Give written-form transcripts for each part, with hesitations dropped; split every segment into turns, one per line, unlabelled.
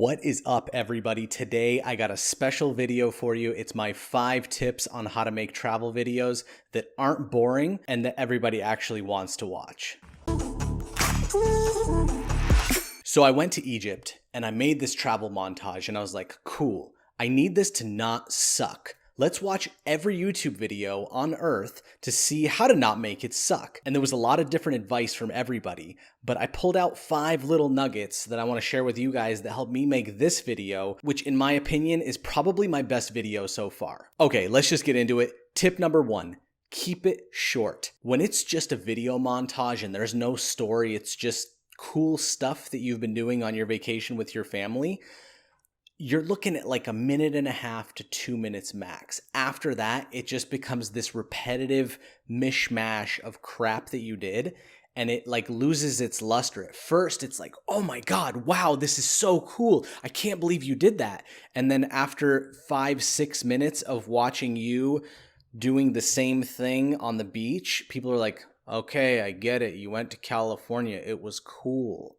What is up, everybody? Today I got a special video for you. It's my 5 tips on how to make travel videos that aren't boring and that everybody actually wants to watch. So I went to Egypt and I made this travel montage and I was like, cool, I need this to not suck. Let's watch every YouTube video on Earth to see how to not make it suck. And there was a lot of different advice from everybody, but I pulled out 5 little nuggets that I want to share with you guys that helped me make this video, which in my opinion is probably my best video so far. Okay, let's just get into it. Tip number 1, keep it short. When it's just a video montage and there's no story, it's just cool stuff that you've been doing on your vacation with your family, you're looking at like 1.5 minutes to 2 minutes max. After that, it just becomes this repetitive mishmash of crap that you did, and it like loses its luster. At first, it's like, oh my God, wow, this is so cool. I can't believe you did that. And then after 5-6 minutes of watching you doing the same thing on the beach, people are like, okay, I get it. You went to California. It was cool.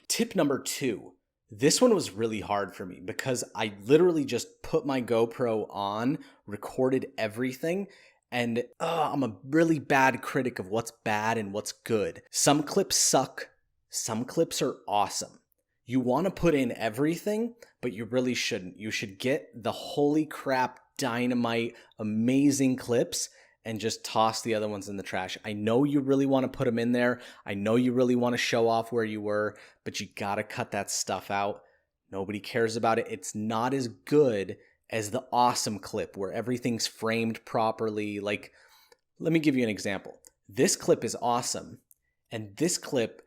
Tip number 2. This one was really hard for me because I literally just put my GoPro on, recorded everything, and I'm a really bad critic of what's bad and what's good. Some clips suck, some clips are awesome. You want to put in everything, but you really shouldn't. You should get the holy crap, dynamite, amazing clips and just toss the other ones in the trash. I know you really want to put them in there. I know you really want to show off where you were, but you got to cut that stuff out. Nobody cares about it. It's not as good as the awesome clip where everything's framed properly. Like, let me give you an example. This clip is awesome, and this clip,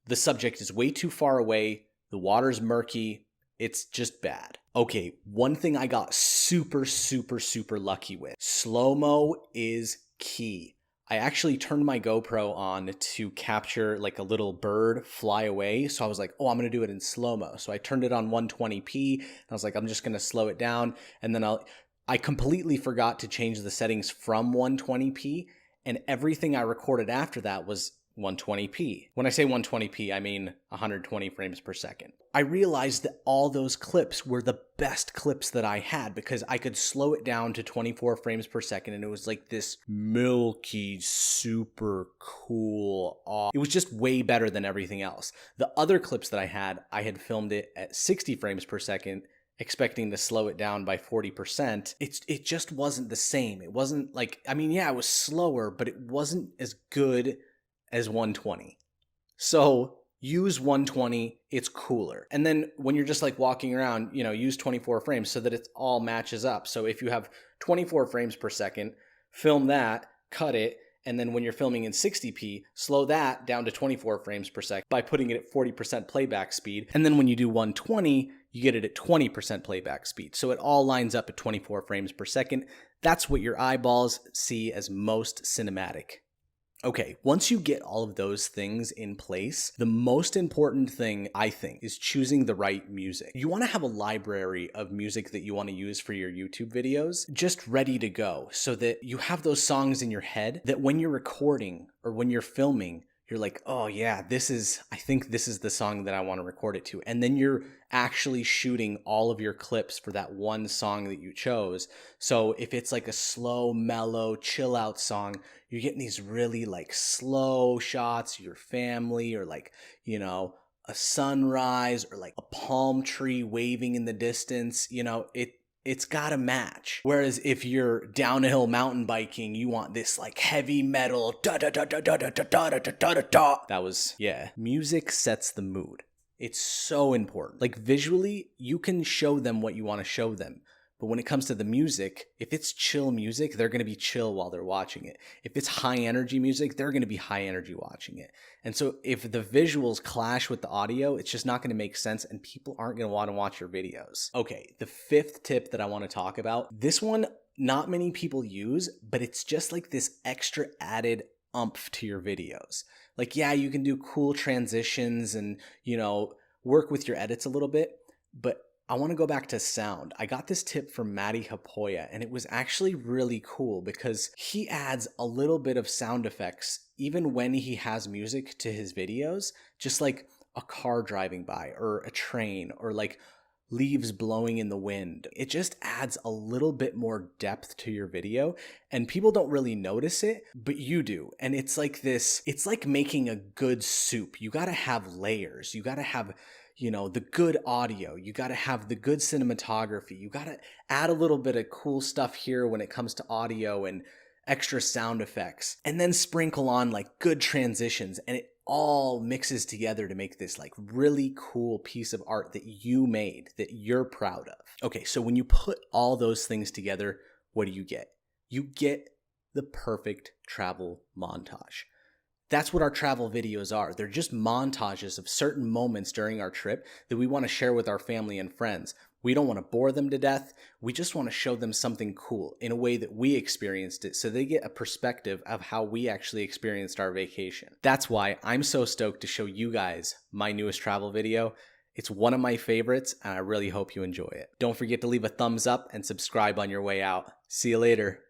the subject is way too far away. The water's murky. It's just bad. Okay, one thing I got super lucky with. Slow-mo is key. I actually turned my GoPro on to capture like a little bird fly away. So I was like, oh, I'm going to do it in slow-mo. So I turned it on 120p. And I was like, I'm just going to slow it down. And then I completely forgot to change the settings from 120p. And everything I recorded after that was 120p. When I say 120p, I mean 120 frames per second. I realized that all those clips were the best clips that I had because I could slow it down to 24 frames per second and it was like this milky, super cool, it was just way better than everything else. The other clips that I had filmed it at 60 frames per second, expecting to slow it down by 40%. It just wasn't the same. It wasn't like, I mean, yeah, it was slower, but it wasn't as good as 120. So use 120, it's cooler. And then when you're just like walking around, use 24 frames so that it all matches up. So if you have 24 frames per second, film that, cut it, and then when you're filming in 60p, slow that down to 24 frames per second by putting it at 40% playback speed. And then when you do 120, you get it at 20% playback speed. So it all lines up at 24 frames per second. That's what your eyeballs see as most cinematic. Okay, once you get all of those things in place, the most important thing, I think, is choosing the right music. You want to have a library of music that you want to use for your YouTube videos just ready to go so that you have those songs in your head that when you're recording or when you're filming, you're like, oh yeah, I think this is the song that I want to record it to. And then you're actually shooting all of your clips for that one song that you chose. So if it's like a slow, mellow, chill out song, you're getting these really like slow shots of your family or like, a sunrise or like a palm tree waving in the distance. It's gotta match. Whereas if you're downhill mountain biking, you want this like heavy metal da da da da da da da da da da da da. That was, yeah. Music sets the mood. It's so important. Like visually, you can show them what you want to show them. But when it comes to the music, if it's chill music, they're going to be chill while they're watching it. If it's high energy music, they're going to be high energy watching it. And so if the visuals clash with the audio, it's just not going to make sense and people aren't going to want to watch your videos. Okay, the 5th tip that I want to talk about, this one not many people use, but it's just like this extra added oomph to your videos. Like, yeah, you can do cool transitions and, work with your edits a little bit, but I want to go back to sound. I got this tip from Matty Hapoya, and it was actually really cool because he adds a little bit of sound effects even when he has music to his videos, just like a car driving by or a train or like leaves blowing in the wind. It just adds a little bit more depth to your video, and people don't really notice it, but you do. And it's like this, it's like making a good soup. You got to have layers. You got to have, you know, the good audio. You got to have the good cinematography. You got to add a little bit of cool stuff here when it comes to audio and extra sound effects, and then sprinkle on like good transitions, and it all mixes together to make this like really cool piece of art that you made, that you're proud of. Okay, so when you put all those things together, what do you get? You get the perfect travel montage. That's what our travel videos are. They're just montages of certain moments during our trip that we want to share with our family and friends. We don't want to bore them to death. We just want to show them something cool in a way that we experienced it, so they get a perspective of how we actually experienced our vacation. That's why I'm so stoked to show you guys my newest travel video. It's one of my favorites, and I really hope you enjoy it. Don't forget to leave a thumbs up and subscribe on your way out. See you later.